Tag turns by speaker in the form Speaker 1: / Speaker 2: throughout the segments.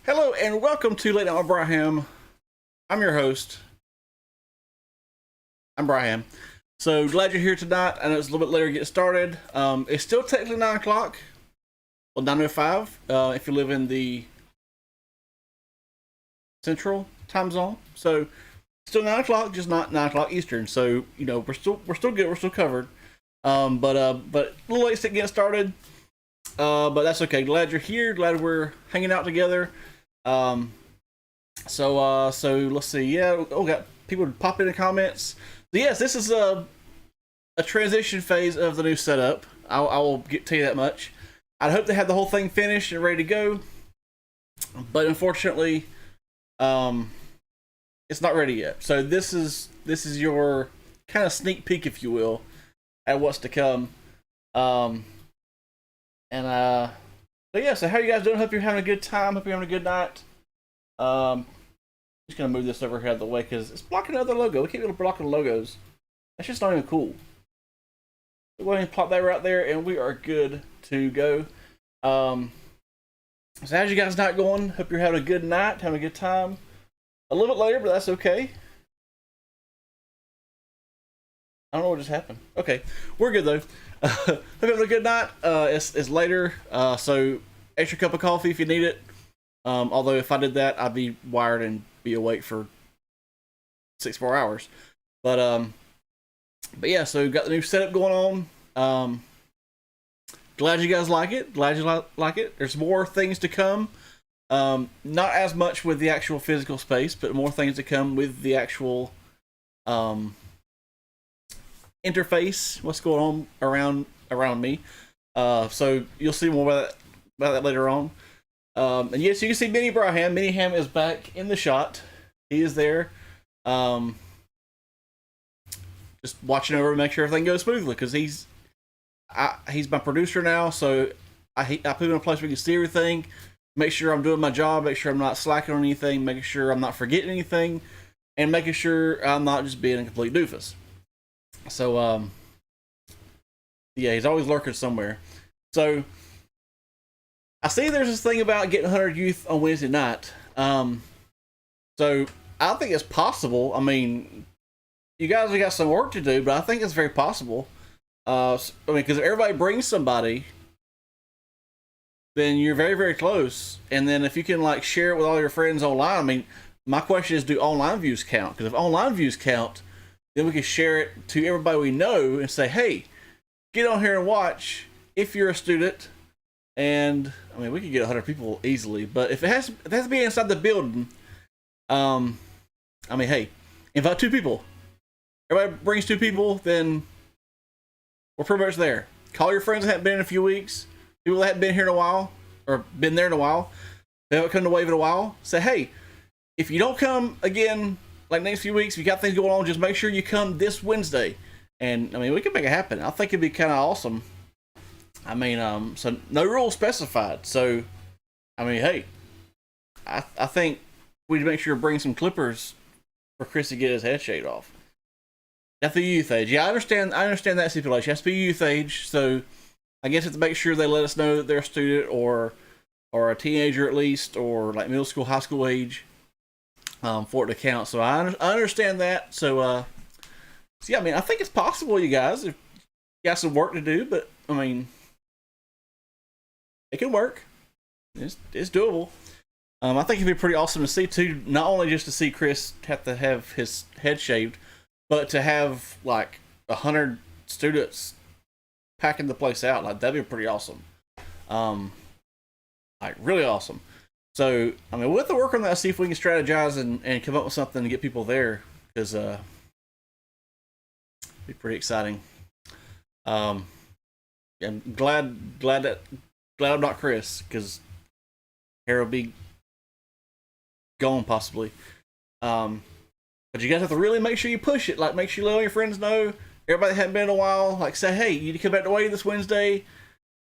Speaker 1: Hello and welcome to Late Night with Bryham. I'm your host. I'm Bryham. So glad you're here tonight. I know it's a little bit later to get started. It's still technically 9 o'clock. Well, 9:05 if you live in the Central time zone. So still 9 o'clock, just not 9 o'clock Eastern. So we're still good. We're still covered. But a little late to get started. But that's okay. Glad you're here. Glad we're hanging out together. So let's see. Yeah, got people pop in the comments. So yes, this is a transition phase of the new setup. I will tell you that much. I'd hope to have the whole thing finished and ready to go, but unfortunately, it's not ready yet. So this is your kind of sneak peek, if you will, at what's to come. So yeah, so how you guys doing? Hope you're having a good time. Hope you're having a good night. Just gonna move this over here out of the way because it's blocking another logo. We can't be blocking logos. That's just not even cool. So go ahead and plop that right there, and we are good to go. So how's you guys' night going? Hope you're having a good night, having a good time. A little bit later, but that's okay. I don't know what just happened. Okay, we're good though. Hope you're having a good night. It's later, so extra cup of coffee if you need it. Although if I did that, I'd be wired and be awake for 6 more hours. But yeah, so we've got the new setup going on. Glad you guys like it. Glad you like it. There's more things to come. Not as much with the actual physical space, but more things to come with the actual interface. What's going on around me? So you'll see more about that later on. And yes, you can see Mini Bryham. Mini Ham is back in the shot. He is there. Just watching over to make sure everything goes smoothly because he's my producer now. So I put him in a place where he can see everything, make sure I'm doing my job, make sure I'm not slacking on anything, making sure I'm not forgetting anything, and making sure I'm not just being a complete doofus. So yeah, he's always lurking somewhere. So I see there's this thing about getting 100 youth on Wednesday night. So I think it's possible. I mean, you guys have got some work to do, but I think it's very possible. Because if everybody brings somebody, then you're very, very close. And then if you can share it with all your friends online, I mean, my question is, do online views count? Because if online views count, then we can share it to everybody we know and say, hey, get on here and watch if you're a student. And I mean, we could get 100 people easily, but if it has to be inside the building, I mean, hey, invite 2 people. Everybody brings 2 people, then we're pretty much there. Call your friends that haven't been in a few weeks, people that haven't been here in a while, or been there in a while, they haven't come to Wave in a while. Say, hey, if you don't come again, next few weeks, if you got things going on, just make sure you come this Wednesday. And I mean, we can make it happen. I think it'd be kind of awesome. I mean, so no rules specified. So, I mean, hey, I think we'd make sure to bring some clippers for Chris to get his head shaved off. At the youth age. Yeah, I understand that stipulation. It has to be youth age. So, I guess it's to make sure they let us know that they're a student or a teenager at least, or middle school, high school age, for it to count. So I understand that. So yeah, I mean, I think it's possible, you guys, if you got some work to do, but I mean, it can work. It's doable. I think it'd be pretty awesome to see too. Not only just to see Chris have to have his head shaved, but to have 100 students packing the place out. That'd be pretty awesome. Really awesome. So I mean, we'll have to work on that. See if we can strategize and come up with something to get people there, because it'd be pretty exciting. I'm glad I'm not Chris, because hair will be gone possibly. But you guys have to really make sure you push it. Make sure you let all your friends know. Everybody that hadn't been in a while, say, hey, you need to come back to Wade this Wednesday,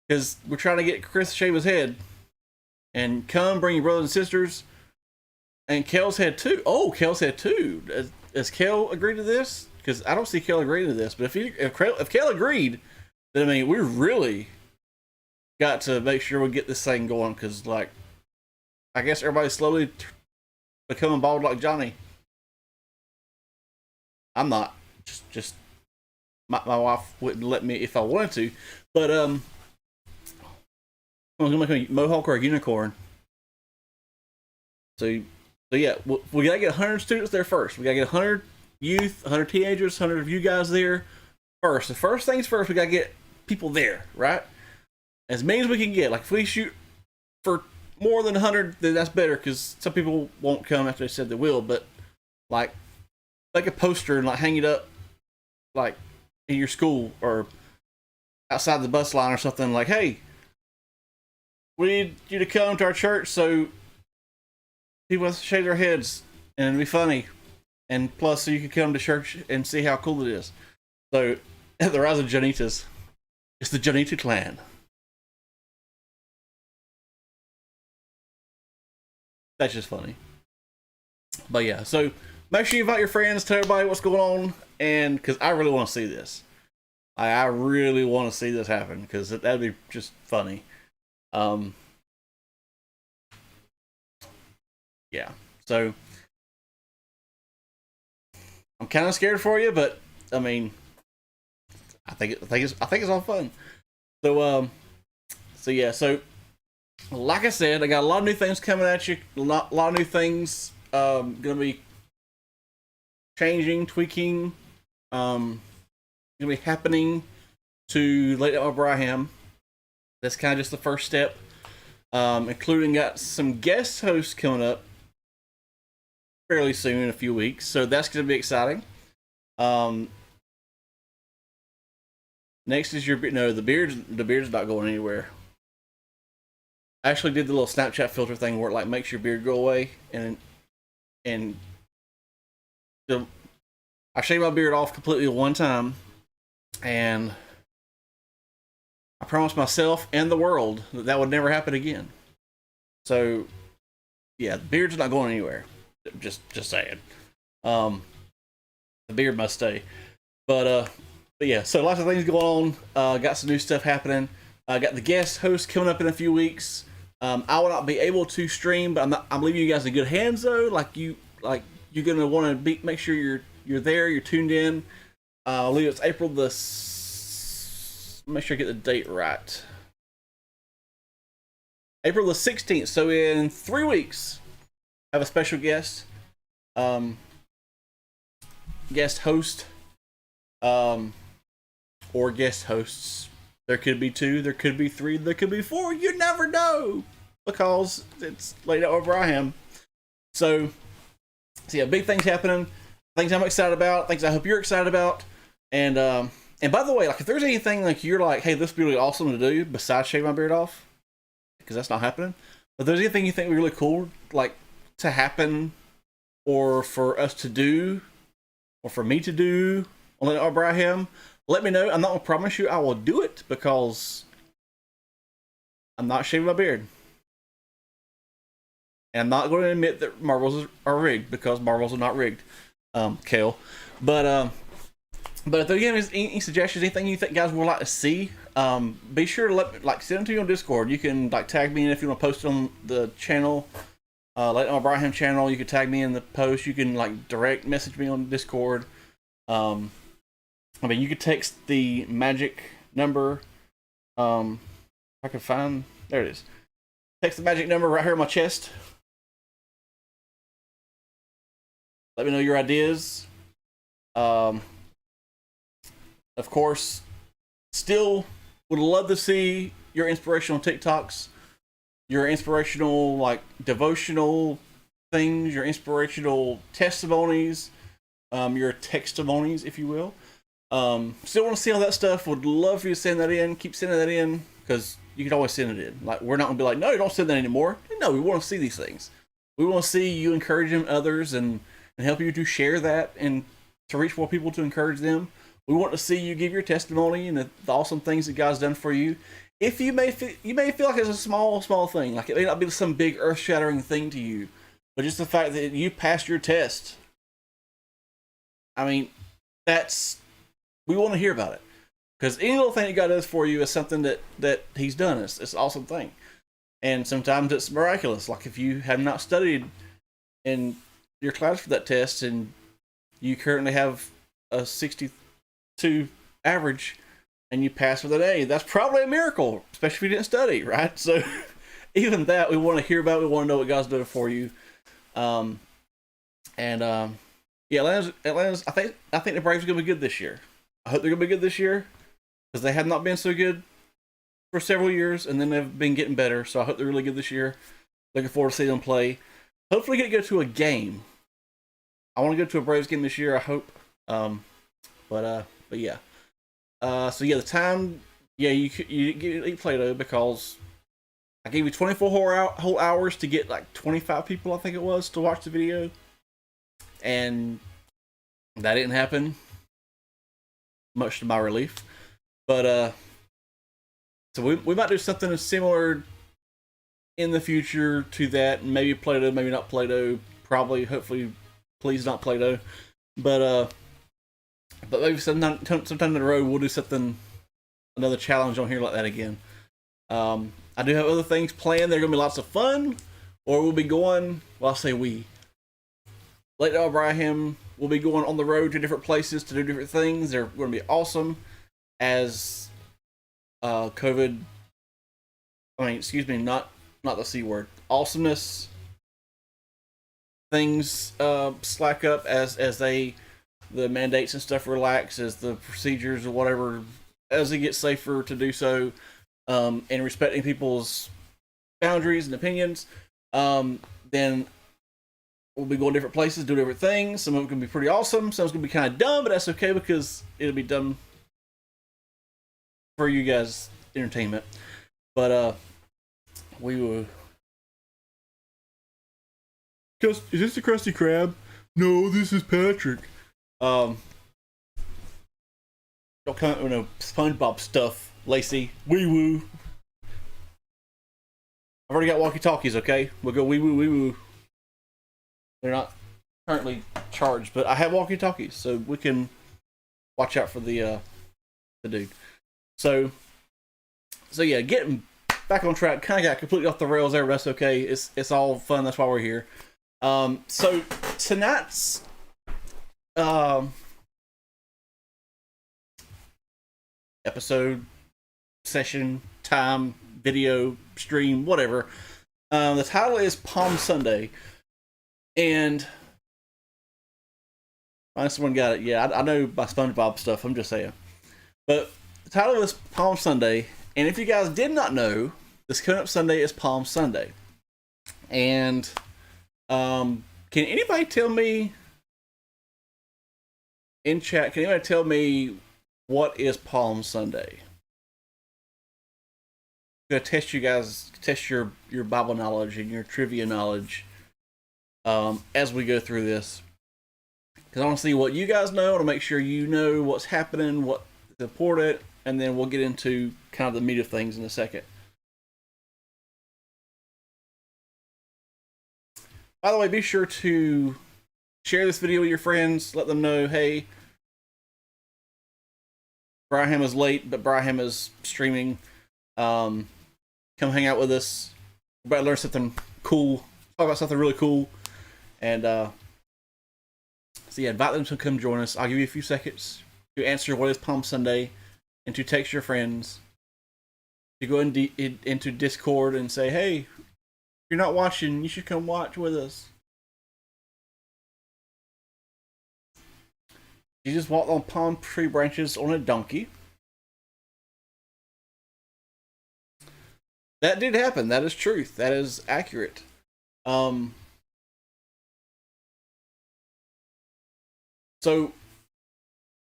Speaker 1: because we're trying to get Chris to shave his head. And come, bring your brothers and sisters. And Kel's head too. Oh, Kel's head too. Has Kel agreed to this? Because I don't see Kel agreeing to this. But if Kel agreed, then I mean, we really got to make sure we get this thing going, because I guess everybody's slowly becoming bald like Johnny. I'm not. Just my wife wouldn't let me if I wanted to. But I was gonna make a mohawk or a unicorn. So yeah, we gotta get 100 students there first. We gotta get 100 youth, 100 teenagers, 100 of you guys there first. The first things first, we gotta get people there, right? As many as we can get. Like if we shoot for more than 100, then that's better because some people won't come after they said they will. But like, make a poster and like hang it up, like in your school or outside the bus line or something. Like, hey, we need you to come to our church so people have to shave their heads and it'll be funny. And plus, so you can come to church and see how cool it is. So, the rise of Janitas. It's the Janita clan. That's just funny. But yeah, so make sure you invite your friends, tell everybody what's going on, and because I really want to see this. I really want to see this happen because that'd be just funny. Yeah, so I'm kind of scared for you, but I mean, I think it's all fun. So yeah, so like I said, I got a lot of new things coming at you. A lot of new things gonna be changing, tweaking, gonna be happening to Late Night with Bryham. That's kind of just the first step. Including got some guest hosts coming up fairly soon in a few weeks, so that's gonna be exciting. Next is your the beard's not going anywhere. I actually did the little Snapchat filter thing where it like makes your beard go away, and I shaved my beard off completely one time, and I promised myself and the world that would never happen again. So yeah, the beard's not going anywhere. Just saying. The beard must stay. But yeah, so lots of things going on. Got some new stuff happening. Got the guest host coming up in a few weeks. I will not be able to stream, but I'm leaving you guys in good hands though. You're gonna want to make sure you're there, you're tuned in. I believe it's April the. Make sure I get the date right. April the 16th. So in 3 weeks, I have a special guest, guest host, or guest hosts. There could be 2, there could be 3, there could be 4. You never know because it's Late Night with Bryham. So yeah, big things happening. Things I'm excited about. Things I hope you're excited about. And by the way, like if there's anything like you're like, hey, this would be really awesome to do besides shave my beard off, because that's not happening. But if there's anything you think would be really cool, like to happen, or for us to do, or for me to do on Late Night with Bryham, let me know. I'm not gonna promise you I will do it because I'm not shaving my beard. And I'm not going to admit that marbles are rigged because marbles are not rigged, Kale. But if there again is any suggestions, anything you think guys would like to see, be sure to send them to you on Discord. You can tag me in if you want to post it on the channel, Late Night with Bryham channel. You can tag me in the post. You can direct message me on Discord. I mean, you could text the magic number. If I can find, there it is. Text the magic number right here on my chest. Let me know your ideas. Of course, still would love to see your inspirational TikToks, your inspirational devotional things, your inspirational testimonies, your textimonies, if you will. Still want to see all that stuff. Would love for you to send that in. Keep sending that in because you can always send it in. We're not gonna be like, no, don't send that anymore. No, we want to see these things. We want to see you encouraging others and help you to share that and to reach more people to encourage them. We want to see you give your testimony and the awesome things that God's done for you. If you may feel like it's a small thing, like it may not be some big earth-shattering thing to you, but just the fact that you passed your test. I mean, we want to hear about it. Because any little thing that God does for you is something that He's done. It's an awesome thing. And sometimes it's miraculous. Like if you have not studied in your class for that test and you currently have a 62 average and you pass with an A, that's probably a miracle, especially if you didn't study, right? So even that we want to hear about. We want to know what God's doing for you. Um, and yeah, Atlanta's. I think the Braves are gonna be good this year. I hope they're gonna be good this year because they have not been so good for several years, and then they've been getting better. So I hope they're really good this year. Looking forward to seeing them play. Hopefully, get to go to a game. I want to go to a Braves game this year. I hope. But yeah. So yeah, the time. Yeah, you eat Play-Doh because I gave you 24 whole hours to get like 25 people, I think it was, to watch the video, and that didn't happen. Much to my relief, but so we might do something similar in the future to that. Maybe Play-Doh, maybe not Play-Doh. Probably, hopefully, please not Play-Doh. But maybe sometime in the road we'll do something, another challenge on here like that again. I do have other things planned. They're gonna be lots of fun, or we'll be going. Well, I say we. Late Dog Bryham will be going on the road to different places to do different things. They're going to be awesome as COVID. I mean, excuse me, not the C word. Awesomeness things slack up as the mandates and stuff relax, as the procedures or whatever, as it gets safer to do so, and respecting people's boundaries and opinions. Then we'll be going different places, do different things. Some of them can be pretty awesome. Some of them can be kind of dumb, but that's okay because it'll be done for you guys' entertainment. But we will. Is this the Krusty Krab? No, this is Patrick. Don't come out with no SpongeBob stuff, Lacey. Wee woo. I've already got walkie-talkies. Okay, we'll go wee woo wee woo. They're not currently charged, but I have walkie-talkies, so we can watch out for the dude. So yeah, getting back on track. Kind of got completely off the rails there, but that's okay. It's all fun. That's why we're here. So tonight's episode, session, time, video, stream, whatever. The title is Palm Sunday. And someone got it. Yeah, I know my SpongeBob stuff. I'm just saying. But the title is Palm Sunday. And if you guys did not know, this coming up Sunday is Palm Sunday. And can anybody tell me in chat? Can anybody tell me what is Palm Sunday? I'm gonna test you guys, test your Bible knowledge and your trivia knowledge. As we go through this, because I want to see what you guys know. I want to make sure you know what's happening, what's important, and then we'll get into kind of the meat of things in a second. By the way, be sure to share this video with your friends. Let them know, hey, Bryham is late, but Bryham is streaming. Come hang out with us. We're about to learn something cool. Talk about something really cool. And so yeah, invite them to come join us. I'll give you a few seconds to answer what is Palm Sunday, and to text your friends, to go into Discord and say, hey, if you're not watching, you should come watch with us. Jesus walked on palm tree branches on a donkey. That did happen. That is truth. That is accurate. So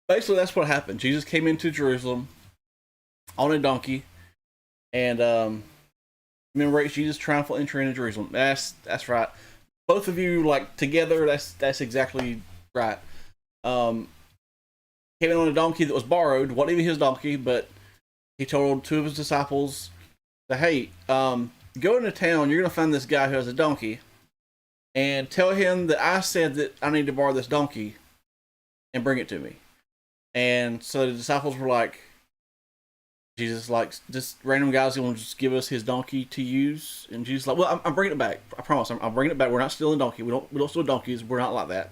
Speaker 1: basically, that's what happened. Jesus came into Jerusalem on a donkey, and commemorates Jesus' triumphal entry into Jerusalem. That's right. Both of you, like, together. That's exactly right. Came in on a donkey that was borrowed. Wasn't even his donkey, but he told two of his disciples that, hey, go into town. You're gonna find this guy who has a donkey, and tell him that I said that I need to borrow this donkey and bring it to me. And so the disciples were like, Jesus like just random guys going to just give us his donkey to use, and Jesus like, well, I'm bringing it back. I promise, I'm bringing it back. We're not stealing donkey. We don't steal donkeys. We're not like that.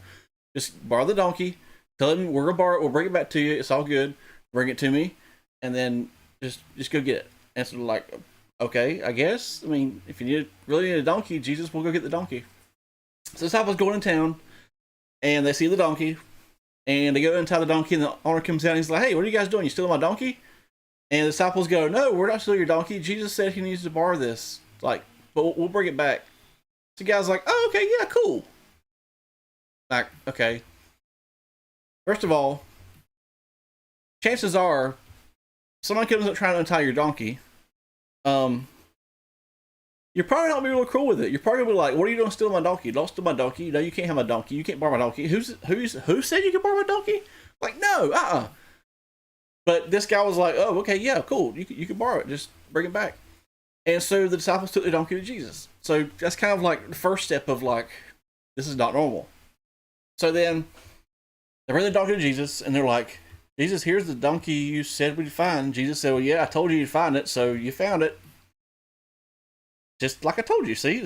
Speaker 1: Just borrow the donkey. Tell him we're gonna borrow it. We'll bring it back to you. It's all good. Bring it to me, and then just go get it. And so like, okay, I guess. I mean, if you really need a donkey, Jesus will go get the donkey. So the disciples going in town, and they see the donkey, and they go inside the donkey, and the owner comes out, and he's like, "Hey, what are you guys doing? You stealing my donkey?" And the disciples go, "No, we're not stealing your donkey. Jesus said he needs to borrow this. Like, but we'll bring it back." So the guy's like, "Oh, okay, yeah, cool." Like, okay. First of all, chances are, someone comes up trying to untie your donkey. You're probably not gonna be real cool with it. You're probably gonna be like, "What are you doing stealing my donkey? Don't steal my donkey. No, you can't have my donkey. You can't borrow my donkey. Who said you can borrow my donkey?" Like, no, But this guy was like, "Oh, okay, yeah, cool. You can borrow it. Just bring it back." And so the disciples took the donkey to Jesus. So that's kind of like the first step of like, this is not normal. So then they bring the donkey to Jesus, and they're like, "Jesus, here's the donkey you said we'd find." Jesus said, "Well, yeah, I told you you'd find it, so you found it. Just like I told you. See,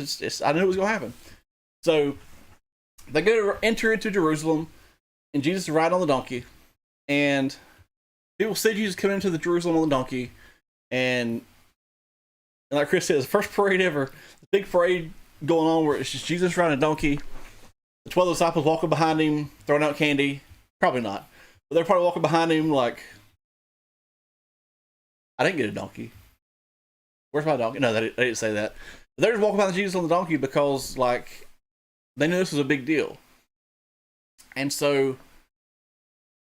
Speaker 1: I knew it was going to happen." So they go to enter into Jerusalem, and Jesus is riding on the donkey, and people see Jesus coming into the Jerusalem on the donkey, and like Chris says, first parade ever, the big parade going on where it's just Jesus riding a donkey, the 12 disciples walking behind him, throwing out candy. Probably not, but they're probably walking behind him like, "I didn't get a donkey. Where's my donkey?" No, they didn't say that. But they're just walking behind Jesus on the donkey because like they knew this was a big deal, and so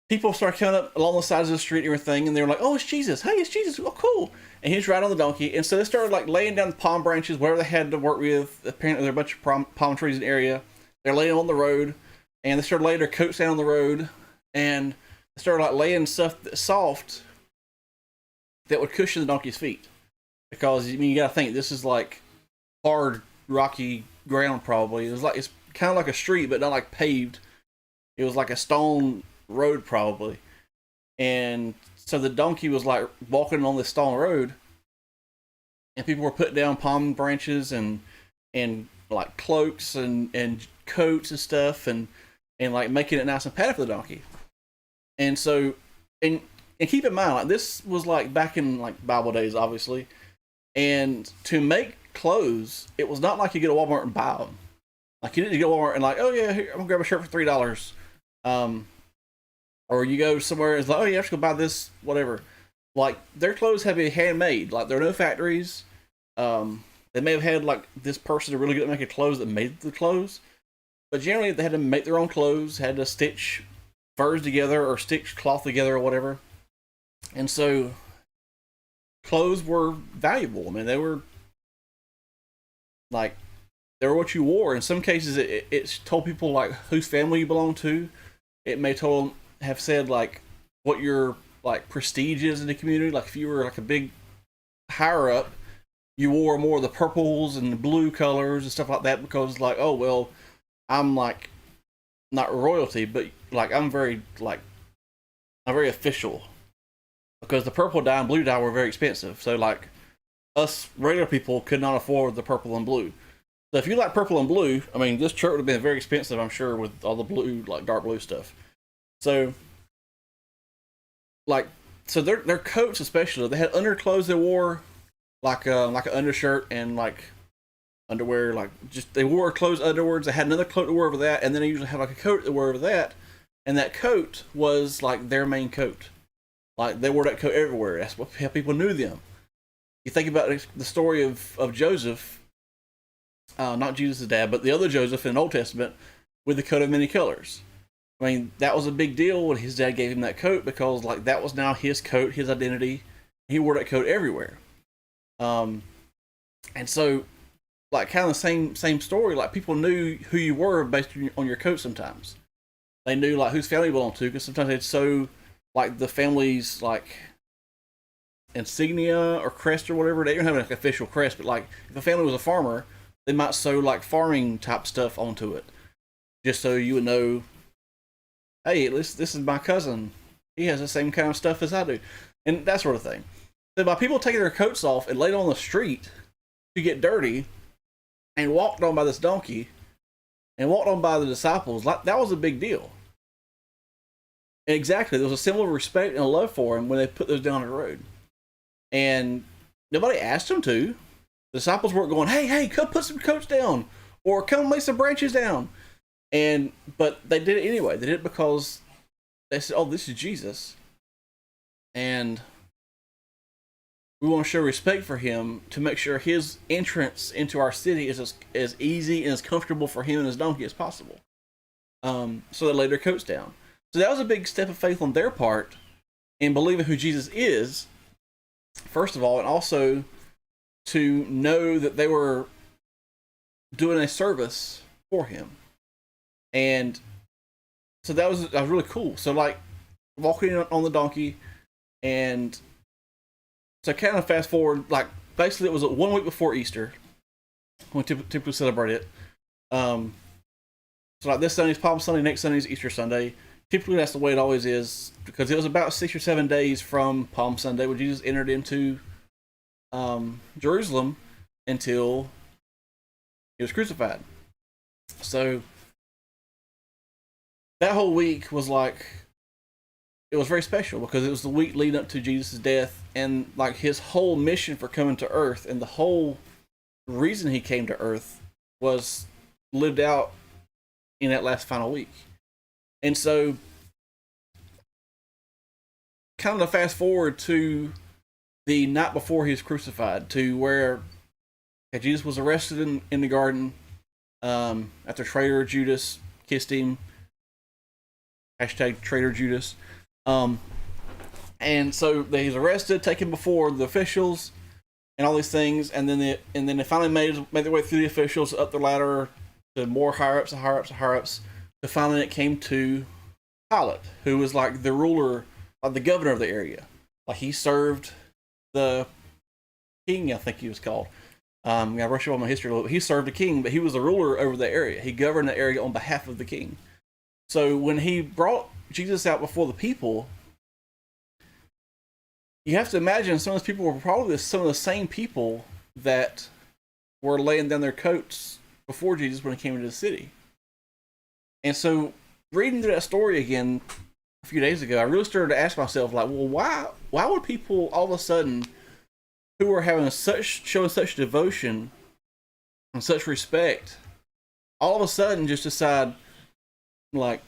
Speaker 1: people start coming up along the sides of the street and everything, and they're like, "Oh, it's Jesus! Hey, it's Jesus! Oh, cool!" And he's riding on the donkey, and so they started like laying down the palm branches, whatever they had to work with. Apparently, there are a bunch of palm trees in the area. They're laying on the road, and they started laying their coats down on the road, and they started like laying stuff that's soft that would cushion the donkey's feet. Because I mean, you gotta think this is like hard, rocky ground. Probably it's kind of like a street, but not like paved. It was like a stone road probably, and so the donkey was like walking on this stone road, and people were putting down palm branches and like cloaks and coats and stuff, and like making it nice and padded for the donkey. And so and keep in mind, like this was like back in like Bible days, obviously, and to make clothes, it was not like you go to Walmart and buy them. Like you didn't go to Walmart and like, "Oh yeah, here, I'm gonna grab a shirt for $3. Or you go somewhere and it's like, "Oh, you have to go buy this, whatever." Like their clothes have been handmade. Like there are no factories. They may have had like this person really good at making clothes that made the clothes, but generally they had to make their own clothes, had to stitch furs together or stitch cloth together or whatever. And so clothes were valuable. I mean, they were what you wore. In some cases, it told people like whose family you belong to. It may have said like what your like prestige is in the community. Like if you were like a big higher up, you wore more of the purples and the blue colors and stuff like that because like, "Oh well, I'm like not royalty, but like I'm very official." Because the purple dye and blue dye were very expensive. So like us regular people could not afford the purple and blue. So if you like purple and blue, I mean, this shirt would have been very expensive, I'm sure, with all the blue, like dark blue stuff. So, their coats especially, they had underclothes they wore, like an undershirt and like underwear, like just they wore clothes underwards. They had another coat to wear over that, and then they usually had like a coat to wear over that, and that coat was like their main coat. Like they wore that coat everywhere. That's how people knew them. You think about the story of Joseph. Not Jesus' dad, but the other Joseph in the Old Testament with the coat of many colors. I mean, that was a big deal when his dad gave him that coat because, like, that was now his coat, his identity. He wore that coat everywhere. And so, like, kind of the same story. Like, people knew who you were based on your coat sometimes. They knew, like, whose family you belonged to because sometimes they'd sew, like, the family's, like, insignia or crest or whatever. They didn't have like, an official crest, but, like, if a family was a farmer, they might sew like farming type stuff onto it, just so you would know, "Hey, this is my cousin. He has the same kind of stuff as I do," and that sort of thing. So by people taking their coats off and laid on the street to get dirty and walked on by this donkey and walked on by the disciples, like that was a big deal. And exactly, there was a symbol of respect and love for him when they put those down the road. And nobody asked them to. The disciples weren't going, hey, come put some coats down, or come lay some branches down. But they did it anyway. They did it because they said, oh, this is Jesus. And we want to show respect for him to make sure his entrance into our city is as easy and as comfortable for him and his donkey as possible. So they laid their coats down. So that was a big step of faith on their part in believing who Jesus is, first of all, and also to know that they were doing a service for him. And so that was really cool. So like walking on the donkey, and so kind of fast forward, like basically it was 1 week before Easter when we typically celebrate it. So like this Sunday's Palm Sunday, next Sunday's Easter Sunday. Typically that's the way it always is, because it was about 6 or 7 days from Palm Sunday when Jesus entered into Jerusalem until he was crucified. So that whole week was like, it was very special because it was the week leading up to Jesus' death, and like his whole mission for coming to earth and the whole reason he came to earth was lived out in that last final week. And so kind of fast forward to the night before he was crucified, to where Jesus was arrested in the garden after traitor Judas kissed him. Hashtag traitor Judas. And so he's arrested, taken before the officials, and all these things, and then they finally made their way through the officials up the ladder to more higher ups and higher ups and higher ups. To finally it came to Pilate, who was like the ruler, the governor of the area. Like he served the king, I think he was called. I rush up on my history a little bit. He served the king, but he was the ruler over the area. He governed the area on behalf of the king. So when he brought Jesus out before the people, you have to imagine some of those people were probably some of the same people that were laying down their coats before Jesus when he came into the city. And so reading through that story again a few days ago, I really started to ask myself, like, well, why would people all of a sudden who were showing such devotion and such respect, all of a sudden just decide, like,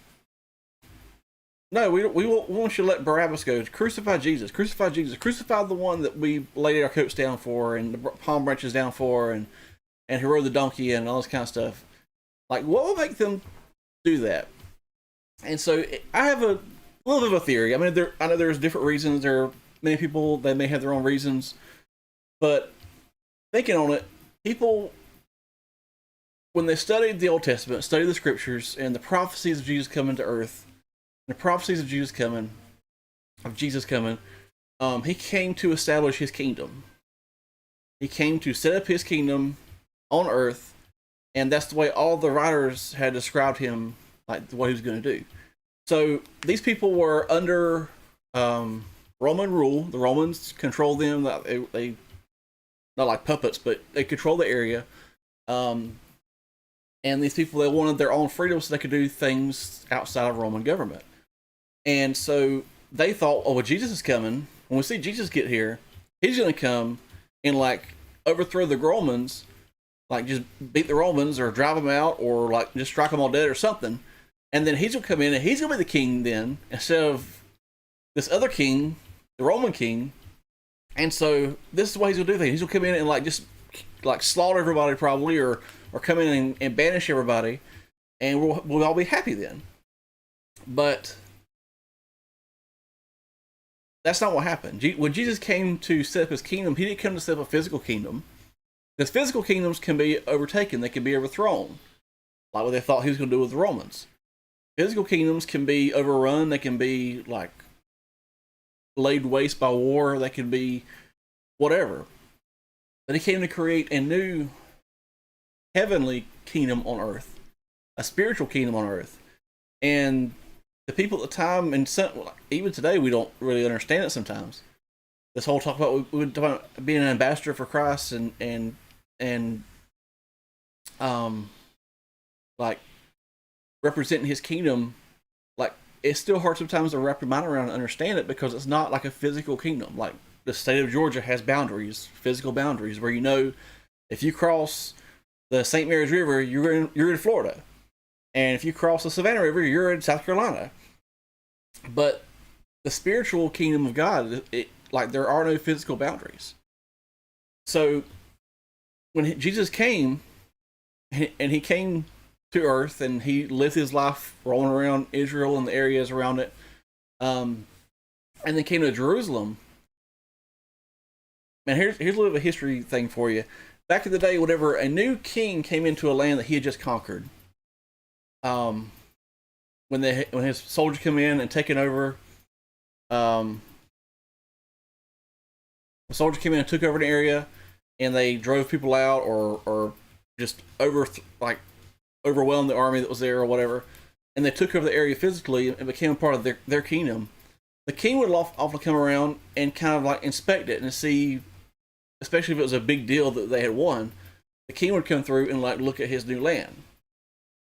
Speaker 1: no, we want you to let Barabbas go. Crucify Jesus. Crucify Jesus. Crucify the one that we laid our coats down for and the palm branches down for and who rode the donkey and all this kind of stuff. Like, what would make them do that? And so I have a little bit of a theory. I mean, I know there's different reasons. There are many people that may have their own reasons. But thinking on it, people, when they studied the Old Testament, studied the scriptures and the prophecies of Jesus coming to earth, the prophecies of Jesus coming, he came to establish his kingdom. He came to set up his kingdom on earth, and that's the way all the writers had described him, like what he was going to do. So these people were under Roman rule. The Romans controlled them. They not like puppets, but they controlled the area. And these people, they wanted their own freedom so they could do things outside of Roman government. And so they thought, oh, well, Jesus is coming. When we see Jesus get here, he's going to come and like overthrow the Romans, like just beat the Romans or drive them out or like just strike them all dead or something. And then he's going to come in and he's going to be the king then instead of this other king, the Roman king. And so this is the way he's going to do things. He's going to come in and like just like slaughter everybody probably or come in and banish everybody. And we'll all be happy then. But that's not what happened. When Jesus came to set up his kingdom, he didn't come to set up a physical kingdom. Because physical kingdoms can be overtaken. They can be overthrown. Like what they thought he was going to do with the Romans. Physical kingdoms can be overrun. They can be like laid waste by war. They can be whatever. But he came to create a new heavenly kingdom on earth. A spiritual kingdom on earth. And the people at the time, and even today, we don't really understand it sometimes. this whole talk about we talk about being an ambassador for Christ and um like representing His kingdom. Like it's still hard sometimes to wrap your mind around and understand it because it's not like a physical kingdom. Like the state of Georgia has boundaries, physical boundaries, where if you cross the St. Mary's River, you're in Florida, and if you cross the Savannah River, you're in South Carolina. But the spiritual kingdom of God, like there are no physical boundaries. So when Jesus came, and He came to earth, and He lived His life rolling around Israel and the areas around it, and then came to Jerusalem. Man, here's a little bit of a history thing for you. Back in the day, whenever a new king came into a land that he had just conquered, when his soldiers come in and taken over, the soldiers came in and took over an area, and they drove people out or just overwhelmed the army that was there or whatever, and they took over the area physically and became a part of their kingdom. The king would often come around and kind of like inspect it and see, especially if it was a big deal that they had won, the king would come through and like look at his new land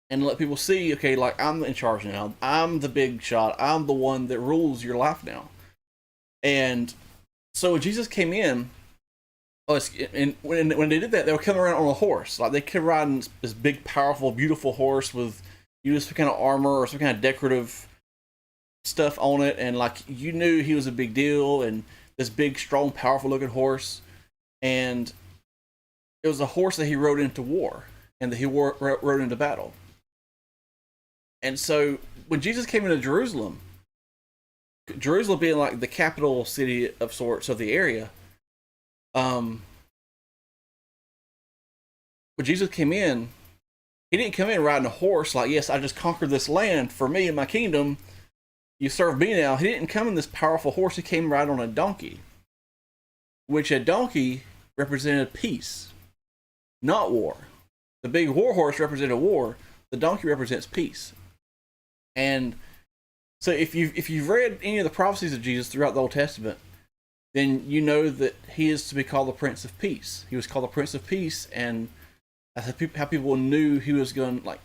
Speaker 1: and let people see, okay, like I'm in charge now. I'm the big shot. I'm the one that rules your life now. And so when Jesus came in, and when they did that, they would come around on a horse. Like they could ride on this big, powerful, beautiful horse with some kind of armor or some kind of decorative stuff on it, and like you knew he was a big deal, and this big, strong, powerful looking horse. And it was a horse that he rode into war and that he rode into battle. And so when Jesus came into Jerusalem being like the capital city of sorts of the area, when Jesus came in, He didn't come in riding a horse like, yes, I just conquered this land for me and my kingdom. You serve me now. He didn't come in this powerful horse. He came riding on a donkey, which a donkey represented peace, not war. The big war horse represented war. The donkey represents peace. And so if you've read any of the prophecies of Jesus throughout the Old Testament, then you know that He is to be called the Prince of Peace. He was called the Prince of Peace, and that's how people knew He was going, like,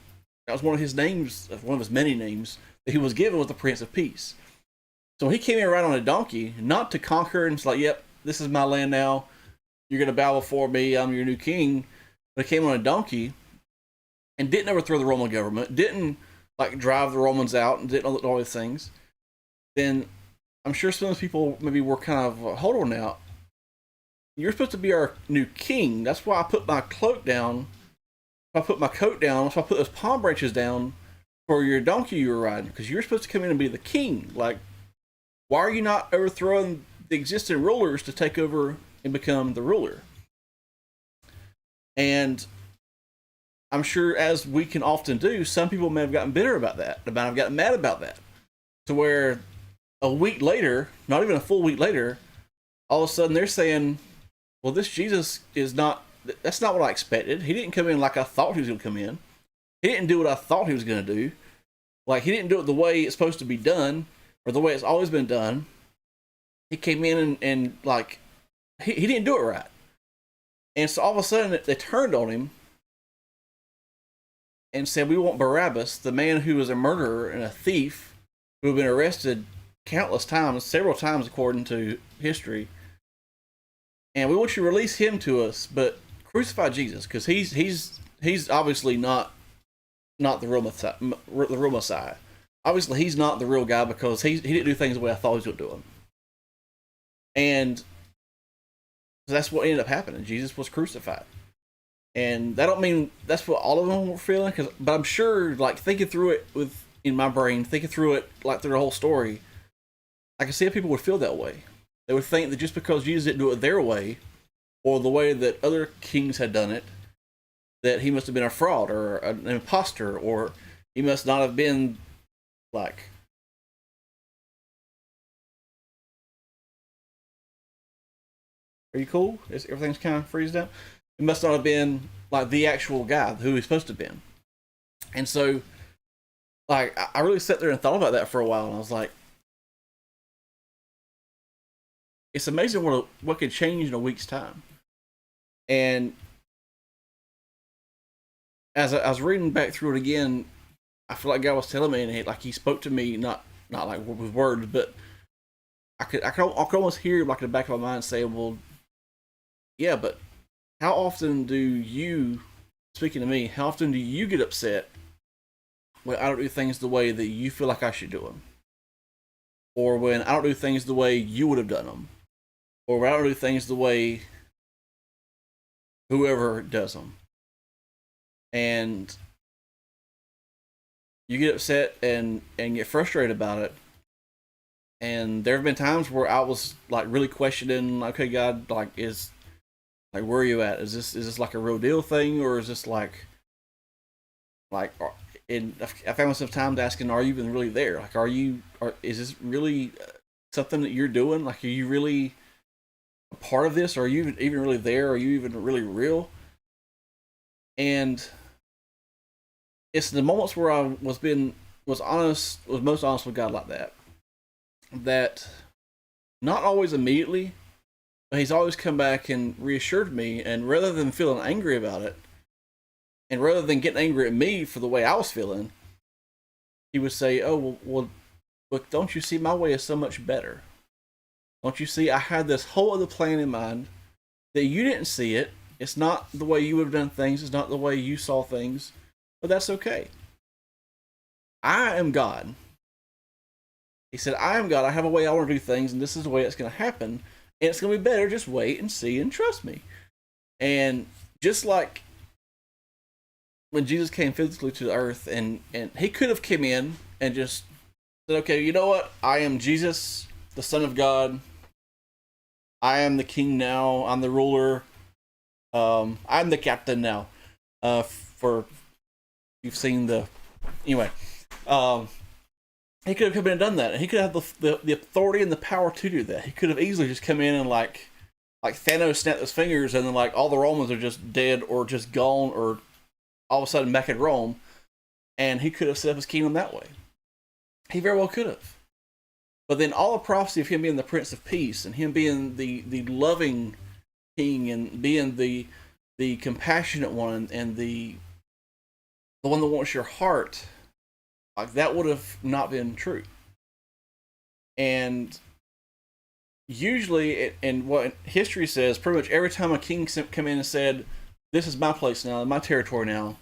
Speaker 1: that was one of His names, one of His many names that He was given, was the Prince of Peace. So He came in right on a donkey, not to conquer and it's like, yep, this is my land now. You're going to bow before me. I'm your new king. But He came on a donkey and didn't overthrow the Roman government, didn't like drive the Romans out, and didn't all these things. Then I'm sure some of those people maybe were kind of, hold on now. You're supposed to be our new king. That's why I put my cloak down. I put my coat down. That's why I put those palm branches down for your donkey you were riding, because you're supposed to come in and be the king. Like, why are you not overthrowing the existing rulers to take over and become the ruler? And I'm sure, as we can often do, some people may have gotten bitter about that, have gotten mad about that, to where a week later, not even a full week later, all of a sudden they're saying, well, this Jesus that's not what I expected. He didn't come in like I thought He was going to come in. He didn't do what I thought He was going to do. Like, He didn't do it the way it's supposed to be done, or the way it's always been done. He came in and like, he didn't do it right. And so all of a sudden they turned on Him and said, we want Barabbas, the man who was a murderer and a thief, who had been arrested countless times, several times according to history. And we want you to release him to us, but crucify Jesus, because he's obviously not the real Messiah. Obviously, he's not the real guy, because he didn't do things the way I thought he was going to do them. And that's what ended up happening. Jesus was crucified. And that don't mean that's what all of them were feeling, but I'm sure, like, thinking through it in my brain, thinking through it like through the whole story, I can see how people would feel that way. They would think that just because Jesus didn't do it their way, or the way that other kings had done it, that He must have been a fraud or an imposter, or He must not have been, like, are you cool? Everything's kind of freezed up. It must not have been like the actual guy who He's supposed to have been. And so, like, I really sat there and thought about that for a while, and I was like, it's amazing what can change in a week's time. And as I was reading back through it again, I feel like God was telling me, and he spoke to me, not like with words, but I could almost hear him like in the back of my mind saying, "Well, yeah, but how often do you, speaking to me, how often do you get upset when I don't do things the way that you feel like I should do them, or when I don't do things the way you would have done them, or when I don't do things the way whoever does them?" And you get upset and get frustrated about it. And there have been times where I was like really questioning, okay, God, like where are you at? Is this like a real deal thing, or is this like and I found myself times asking, are you even really there? Like, is this really something that you're doing? Like, are you really a part of this? Are you even really there? Are you even really real? And it's the moments where I was most honest with God like that. That not always immediately, but he's always come back and reassured me. And rather than feeling angry about it, and rather than getting angry at me for the way I was feeling, he would say, "Oh, well, look, don't you see my way is so much better? Don't you see I had this whole other plan in mind that you didn't see it? It's not the way you would have done things. It's not the way you saw things, but that's okay. I am God." He said, "I am God. I have a way I want to do things, and this is the way it's going to happen. And it's going to be better. Just wait and see and trust me." And just like when Jesus came physically to the earth, and he could have come in and just said, "Okay, you know what? I am Jesus, the Son of God. I am the king now. I'm the ruler. I'm the captain now." For you've seen the anyway. He could have come in and done that. And he could have the authority and the power to do that. He could have easily just come in and like Thanos snapped his fingers, and then like all the Romans are just dead or just gone, or all of a sudden back in Rome, and he could have set up his kingdom that way. He very well could have. But then all the prophecy of him being the Prince of Peace, and him being the loving king, and being the compassionate one, and the one that wants your heart, like that would have not been true. And usually, and what history says, pretty much every time a king come in and said, "This is my place now, my territory now,"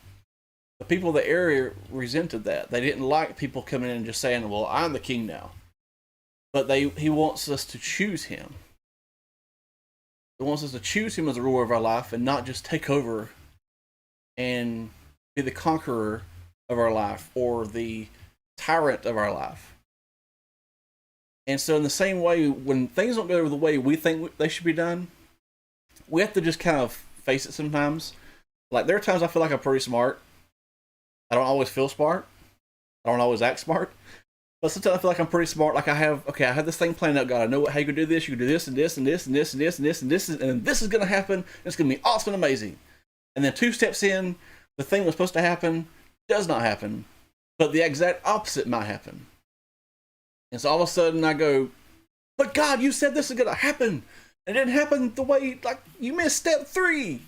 Speaker 1: the people of the area resented that. They didn't like people coming in and just saying, "Well, I'm the king now." But he wants us to choose him. He wants us to choose him as the ruler of our life, and not just take over and be the conqueror of our life, or the tyrant of our life. And so in the same way, when things don't go the way we think they should be done, we have to just kind of face it sometimes. Like, there are times I feel like I'm pretty smart. I don't always feel smart. I don't always act smart. But sometimes I feel like I'm pretty smart. Like, I have this thing planned out, God. I know how you can do this. You can do this and this and this and this and this and this and this, and this is going to happen. And it's going to be awesome and amazing. And then 2 steps in, the thing was supposed to happen does not happen, but the exact opposite might happen. And so all of a sudden I go, "But God, you said this is going to happen. It didn't happen the way, like, you missed step 3.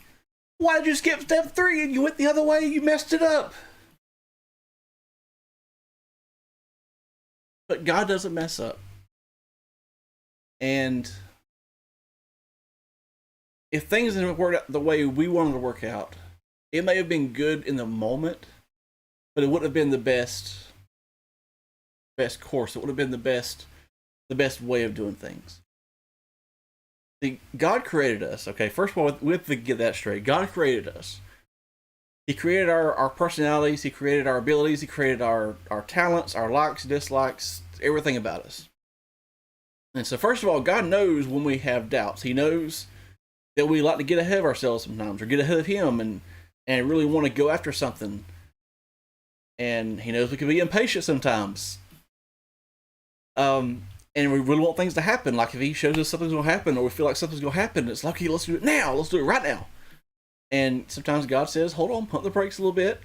Speaker 1: Why did you skip step 3 and you went the other way? You messed it up." But God doesn't mess up. And if things didn't work out the way we wanted to work out, it may have been good in the moment, but it wouldn't have been the best course. It would have been the best way of doing things. See, God created us. Okay, first of all, we have to get that straight. God created us. He created our personalities. He created our abilities. He created our talents, our likes, dislikes, everything about us. And so, first of all, God knows when we have doubts. He knows that we like to get ahead of ourselves sometimes, or get ahead of Him, and really want to go after something. And He knows we can be impatient sometimes. And we really want things to happen. Like, if He shows us something's going to happen, or we feel like something's going to happen, it's like, "Okay, let's do it now. Let's do it right now." And sometimes God says, "Hold on, pump the brakes a little bit.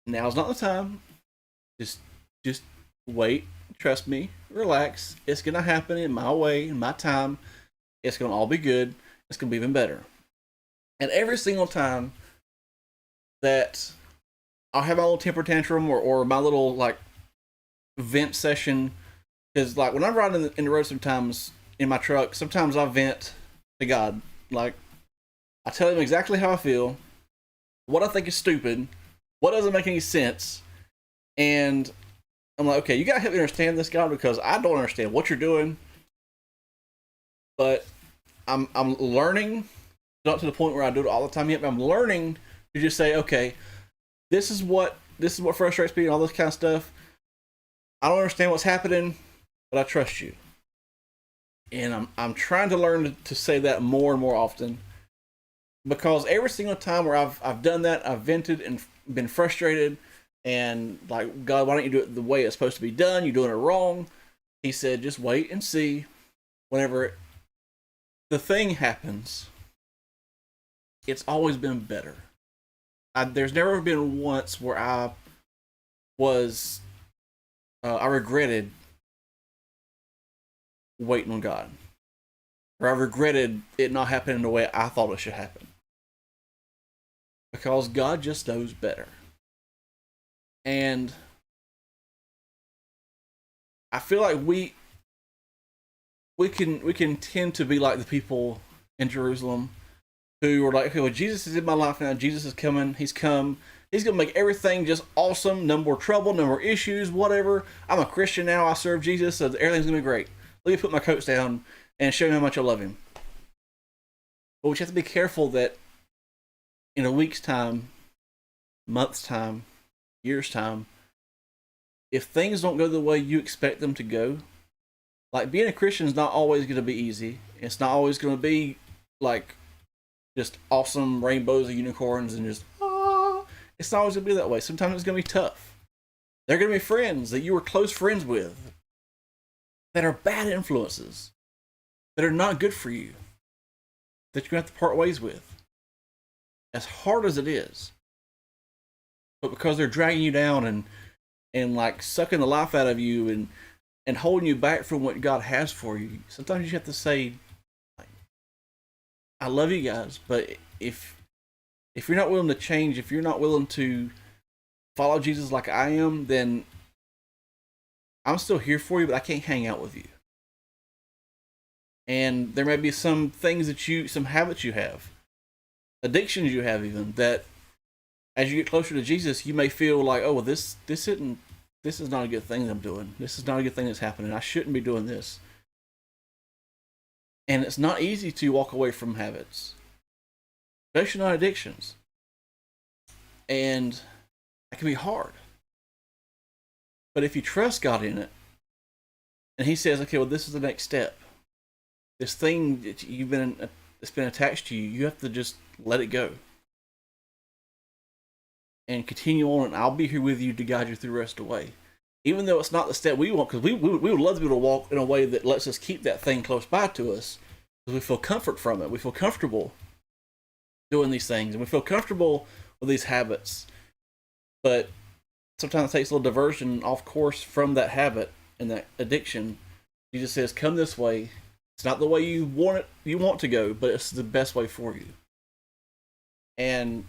Speaker 1: Now's not the time. Just wait. Trust me. relax. It's going to happen in my way, in my time. It's going to all be good. It's going to be even better. And every single time that I'll have my little temper tantrum or my little like vent session, because like when I'm riding in the road sometimes in my truck, sometimes I vent to God. Like I tell him exactly how I feel, what I think is stupid, what doesn't make any sense, and I'm like, okay, you gotta help me understand this, God, because I don't understand what you're doing. But I'm learning, not to the point where I do it all the time yet, but I'm learning to just say, okay, this is what frustrates me and all this kind of stuff. I don't understand what's happening, but I trust you. And I'm trying to learn to say that more and more often, because every single time where I've done that, I've vented and been frustrated and like, God, why don't you do it the way it's supposed to be done? You're doing it wrong. He said, just wait and see. Whenever the thing happens, it's always been better. There's never been once where I regretted waiting on God, or I regretted it not happening the way I thought it should happen, because God just knows better. And I feel like we can tend to be like the people in Jerusalem who were like, okay, well, Jesus is in my life now. Jesus is coming. He's come. He's going to make everything just awesome. No more trouble, no more issues, whatever. I'm a Christian now. I serve Jesus, so everything's going to be great. Let me put my coats down and show him how much I love him. But we have to be careful that in a week's time, month's time, year's time, if things don't go the way you expect them to go, like being a Christian is not always going to be easy. It's not always going to be like just awesome rainbows and unicorns and just, it's not always going to be that way. Sometimes it's going to be tough. There are going to be friends that you were close friends with that are bad influences, that are not good for you, that you're going to have to part ways with. As hard as it is. But because they're dragging you down and like sucking the life out of you and holding you back from what God has for you, sometimes you have to say, I love you guys, but if you're not willing to change, if you're not willing to follow Jesus like I am, then I'm still here for you, but I can't hang out with you. And there may be some things some habits you have, addictions you have even, that as you get closer to Jesus, you may feel like, oh, well, this is not a good thing that I'm doing. This is not a good thing that's happening. I shouldn't be doing this. And it's not easy to walk away from habits, especially not addictions. And it can be hard. But if you trust God in it, and He says, okay, well, this is the next step. This thing that it's been attached to you, you have to just let it go. And continue on, and I'll be here with you to guide you through the rest of the way. Even though it's not the step we want, because we would love to be able to walk in a way that lets us keep that thing close by to us, because we feel comfort from it. We feel comfortable doing these things, and we feel comfortable with these habits. But sometimes it takes a little diversion off course from that habit and that addiction. Jesus says, come this way. It's not the way you want to go, but it's the best way for you. And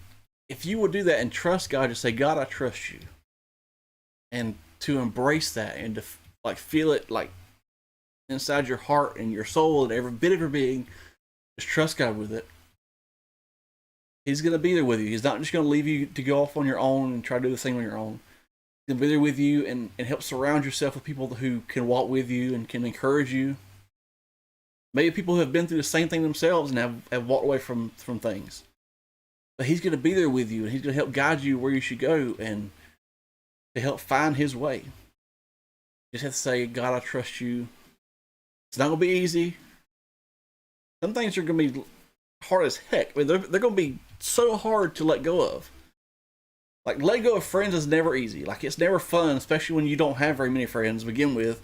Speaker 1: if you would do that and trust God, just say, God, I trust you. And to embrace that and to like feel it like inside your heart and your soul and every bit of your being, just trust God with it. He's going to be there with you. He's not just going to leave you to go off on your own and try to do this thing on your own. He's going to be there with you and help surround yourself with people who can walk with you and can encourage you. Maybe people who have been through the same thing themselves and have walked away from things. But He's going to be there with you, and He's going to help guide you where you should go and to help find His way. You just have to say, God, I trust you. It's not going to be easy. Some things are going to be hard as heck. I mean, they're going to be so hard to let go of. Like, letting go of friends is never easy. Like, it's never fun, especially when you don't have very many friends to begin with.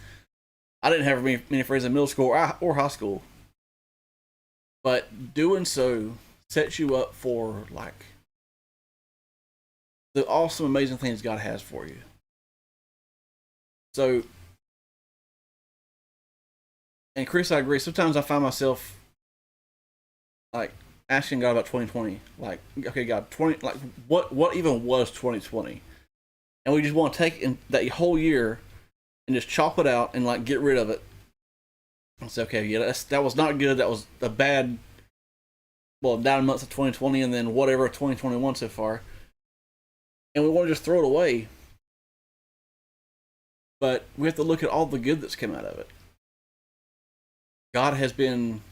Speaker 1: I didn't have many friends in middle school or high school. But doing so sets you up for, like, the awesome, amazing things God has for you. So, And Chris, I agree. Sometimes I find myself like asking God about 2020. Like, okay, God, 20, like what even was 2020? And we just want to take in that whole year and just chop it out and like get rid of it. And say, okay, yeah, that was not good. That was a bad, well, 9 months of 2020, and then whatever 2021 so far. And we want to just throw it away. But we have to look at all the good that's come out of it. God has been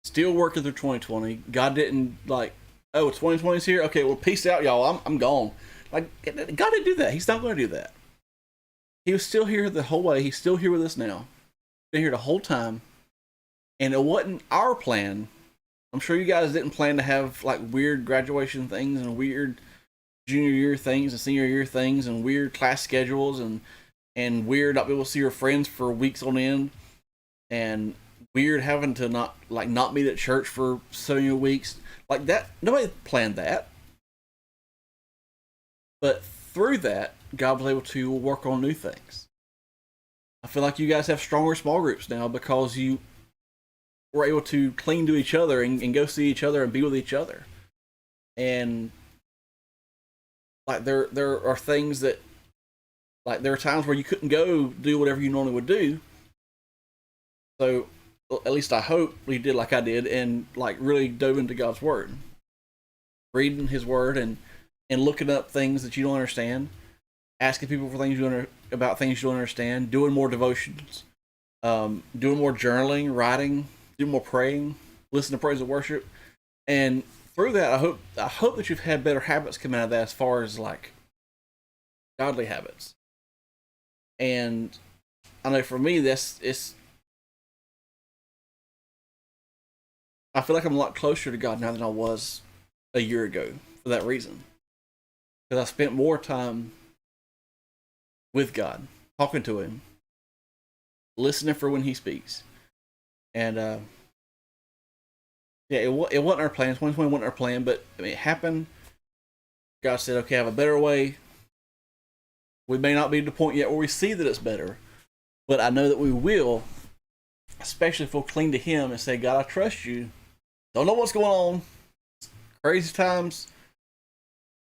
Speaker 1: still working through 2020. God didn't like, oh, 2020's here. Okay, well, peace out, y'all. I'm gone. Like, God didn't do that. He's not going to do that. He was still here the whole way. He's still here with us now. Been here the whole time. And it wasn't our plan. I'm sure you guys didn't plan to have like weird graduation things and weird junior year things and senior year things and weird class schedules and weird not be able to see your friends for weeks on end, and weird having to not meet at church for so many weeks like that. Nobody planned that, but through that, God was able to work on new things. I feel like you guys have stronger small groups now because you were able to cling to each other and go see each other and be with each other. And like there are things that, like, there are times where you couldn't go do whatever you normally would do. So at least I hope you did like I did and like really dove into God's word, reading His word and looking up things that you don't understand, asking people for things about things you don't understand, doing more devotions, doing more journaling, writing, doing more praying, listening to praise and worship, and through that, I hope that you've had better habits come out of that as far as like godly habits. And I know for me, I feel like I'm a lot closer to God now than I was a year ago for that reason. Because I spent more time with God, talking to Him, listening for when He speaks. And yeah, it wasn't our plan. 2020 wasn't our plan, but I mean, it happened. God said, okay, I have a better way. We may not be to the point yet where we see that it's better, but I know that we will, especially if we'll cling to Him and say, God, I trust you. Don't know what's going on. Crazy times.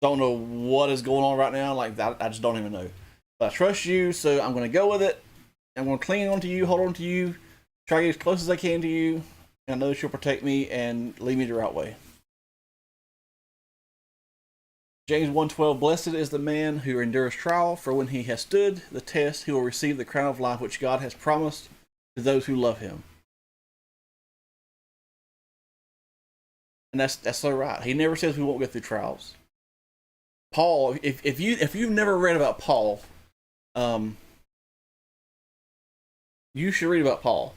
Speaker 1: Don't know what is going on right now. Like, I just don't even know. But I trust you, so I'm going to go with it. I'm going to cling on to you, hold on to you, try to get as close as I can to you, and I know that you'll protect me and lead me the right way. James 1:12, blessed is the man who endures trial, for when he has stood the test, he will receive the crown of life which God has promised to those who love Him. And that's so right. He never says we won't go through trials. Paul, if you've never read about Paul, you should read about Paul.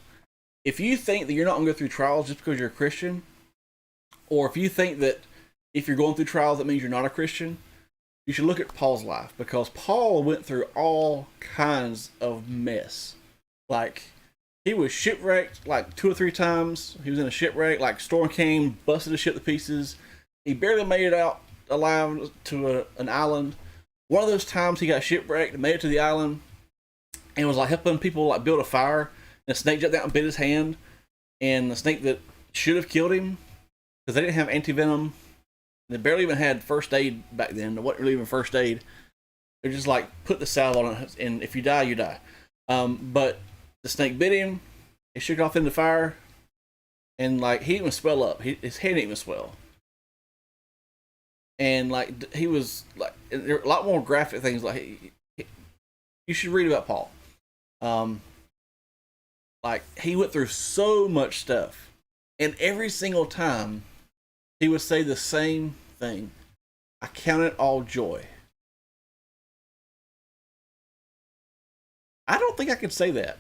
Speaker 1: If you think that you're not going to go through trials just because you're a Christian, or if you think that if you're going through trials that means you're not a Christian, you should look at Paul's life, because Paul went through all kinds of mess. Like, he was shipwrecked like 2 or 3 times. He was in a shipwreck, like storm came, busted the ship to pieces. He barely made it out alive to an island. One of those times he got shipwrecked, made it to the island, and was like helping people like build a fire. And a snake jumped out and bit his hand. And the snake that should have killed him, because they didn't have anti-venom. They barely even had first aid back then. There wasn't really even first aid. They just like put the salve on it, and if you die, you die. But the snake bit him. It shook off in the fire, and like he didn't even swell up. His head didn't even swell. And like he was like, there are a lot more graphic things. Like you should read about Paul. Like he went through so much stuff, and every single time he would say the same thing: I count it all joy. I don't think I could say that.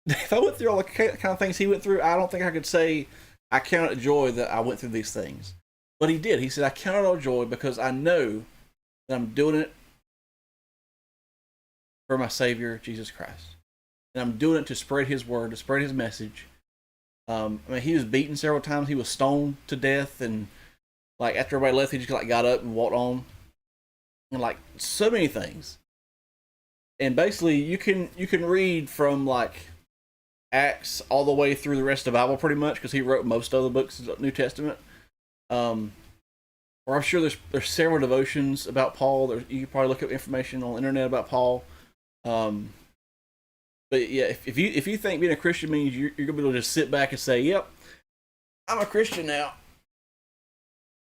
Speaker 1: If I went through all the kind of things he went through, I don't think I could say I count it joy that I went through these things. But he did. He said, I count it all joy because I know that I'm doing it for my Savior, Jesus Christ. And I'm doing it to spread His word, to spread His message. I mean, he was beaten several times. He was stoned to death, and like after everybody left, he just like got up and walked on, and like so many things. And basically, you can read from like Acts all the way through the rest of the Bible, pretty much, because he wrote most of the books of the New Testament. Um, or I'm sure there's several devotions about Paul. You can probably look up information on the internet about Paul. But yeah, if you think being a Christian means you're gonna be able to just sit back and say, "Yep, I'm a Christian now.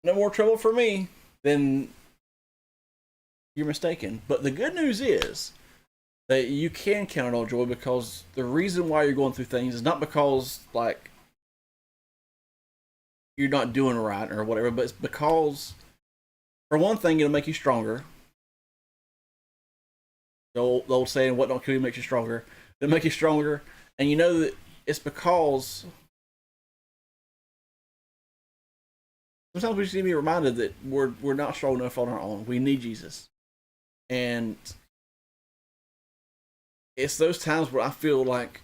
Speaker 1: No more trouble for me," then you're mistaken. But the good news is that you can count it all joy, because the reason why you're going through things is not because like you're not doing right or whatever, but it's because, for one thing, it'll make you stronger. The old saying, "What don't kill you makes you stronger." It'll make you stronger, and you know that it's because sometimes we just need to be reminded that we're not strong enough on our own. We need Jesus, and it's those times where I feel like,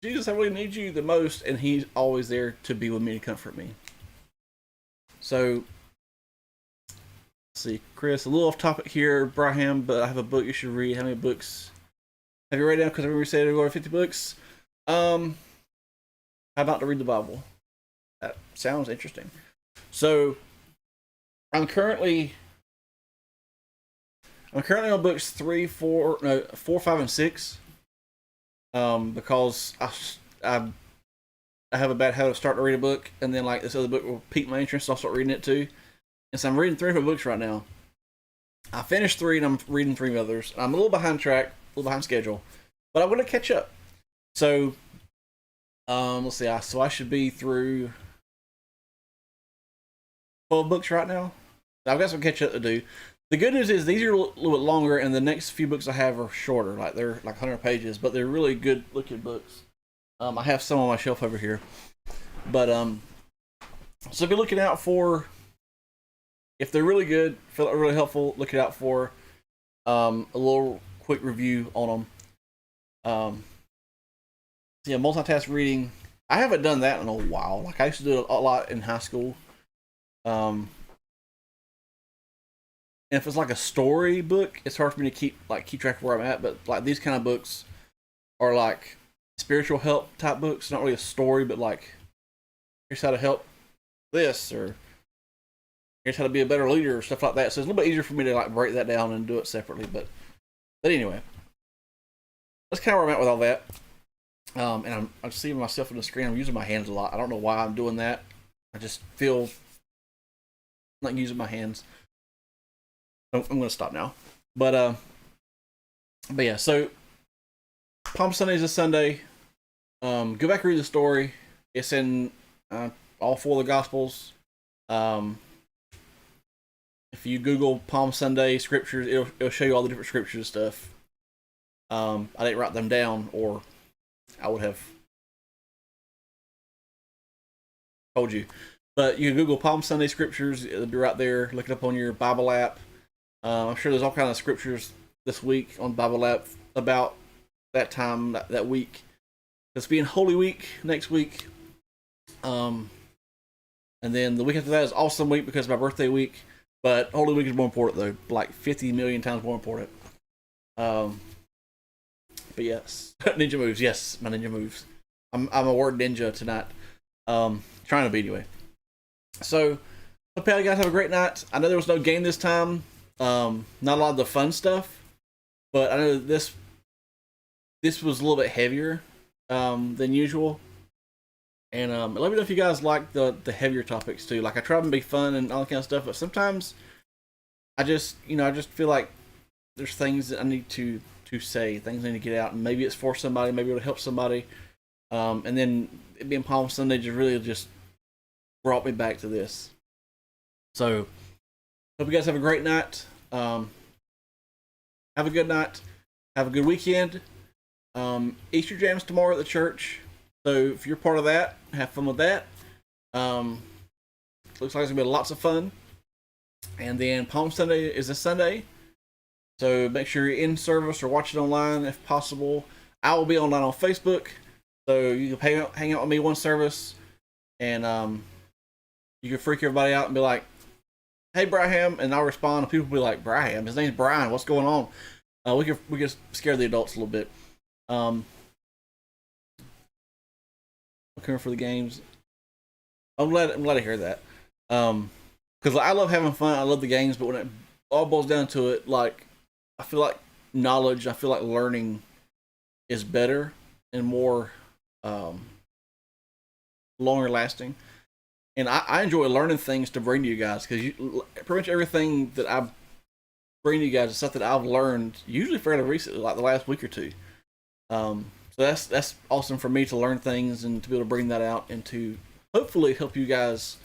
Speaker 1: Jesus, I really need you the most, and He's always there to be with me, to comfort me. So, let's see, Chris, a little off topic here, Bryham, but I have a book you should read. How many books have you read now? Because I remember you said to go to 50 books. How about to read the Bible? That sounds interesting. So, I'm currently on books 4, 5, and 6. Because I have a bad habit of starting to read a book, and then like this other book will pique my interest, so I'll start reading it too. And so I'm reading 3 of my books right now. I finished 3, and I'm reading 3 others. I'm a little behind track, a little behind schedule, but I'm gonna catch up. So, let's see. So I should be through 12 books right now. I've got some catch up to do. The good news is these are a little bit longer, and the next few books I have are shorter. Like, they're like 100 pages, but they're really good looking books. I have some on my shelf over here. But so be looking out for, if they're really good, feel really helpful, look out for a little quick review on them. Yeah, multitask reading. I haven't done that in a while. Like, I used to do it a lot in high school. And if it's like a story book, it's hard for me to keep track of where I'm at. But like these kind of books are like spiritual help type books. Not really a story, but like, here's how to help this, or here's how to be a better leader, or stuff like that. So it's a little bit easier for me to like break that down and do it separately. But anyway, that's kind of where I'm at with all that. And I'm seeing myself on the screen. I'm using my hands a lot. I don't know why I'm doing that. I just feel like using my hands. I'm going to stop now. But yeah, so Palm Sunday is a Sunday. Go back and read the story. It's in all 4 of the Gospels. If you Google Palm Sunday scriptures, it'll show you all the different scriptures and stuff. I didn't write them down, or I would have told you. But you can Google Palm Sunday scriptures. It'll be right there. Look it up on your Bible app. I'm sure there's all kinds of scriptures this week on Bible app about that time, that week. It's being Holy Week next week. And then the week after that is Awesome Week, because of my birthday week. But Holy Week is more important, though. Like 50 million times more important. But yes. Ninja moves. Yes, my ninja moves. I'm a word ninja tonight. Trying to be, anyway. So, hope you guys have a great night. I know there was no game this time. Not a lot of the fun stuff, but I know this was a little bit heavier than usual. And let me know if you guys like the heavier topics too. Like, I try to be fun and all that kind of stuff, but sometimes I just feel like there's things that I need to say, things I need to get out, and maybe it's for somebody, maybe it'll help somebody. And then it being Palm Sunday just brought me back to this. So, hope you guys have a great night. Have a good night. Have a good weekend. Easter Jam's tomorrow at the church. So if you're part of that, have fun with that. Looks like it's gonna be lots of fun. And then Palm Sunday is a Sunday. So make sure you're in service or watch it online if possible. I will be online on Facebook. So you can hang out with me one service, and you can freak everybody out and be like, "Hey, Bryham," and I'll respond, and people will be like, "Bryham? His name's Brian. What's going on?" We can scare the adults a little bit. coming for the games. I'm glad to hear that. Because I love having fun. I love the games, but when it all boils down to it, like I feel like knowledge, I feel like learning is better and more longer lasting. And I enjoy learning things to bring to you guys because pretty much everything that I bring to you guys is stuff that I've learned usually fairly recently, like the last week or two. So that's awesome for me to learn things and to be able to bring that out and to hopefully help you guys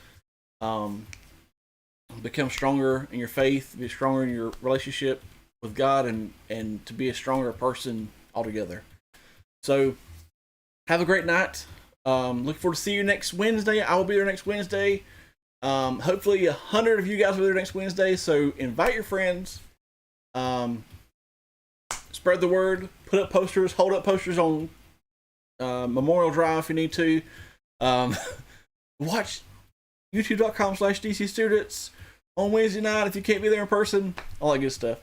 Speaker 1: become stronger in your faith, be stronger in your relationship with God, and to be a stronger person altogether. So have a great night. Looking forward to see you next Wednesday. I will be there next Wednesday. Hopefully 100 of you guys will be there next Wednesday. So invite your friends. Spread the word. Put up posters. Hold up posters on Memorial Drive if you need to. Watch youtube.com/DC Students on Wednesday night if you can't be there in person. All that good stuff.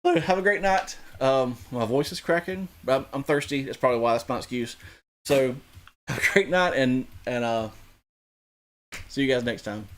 Speaker 1: So have a great night. My voice is cracking, but I'm thirsty. That's probably why. That's my excuse. So have a great night, and see you guys next time.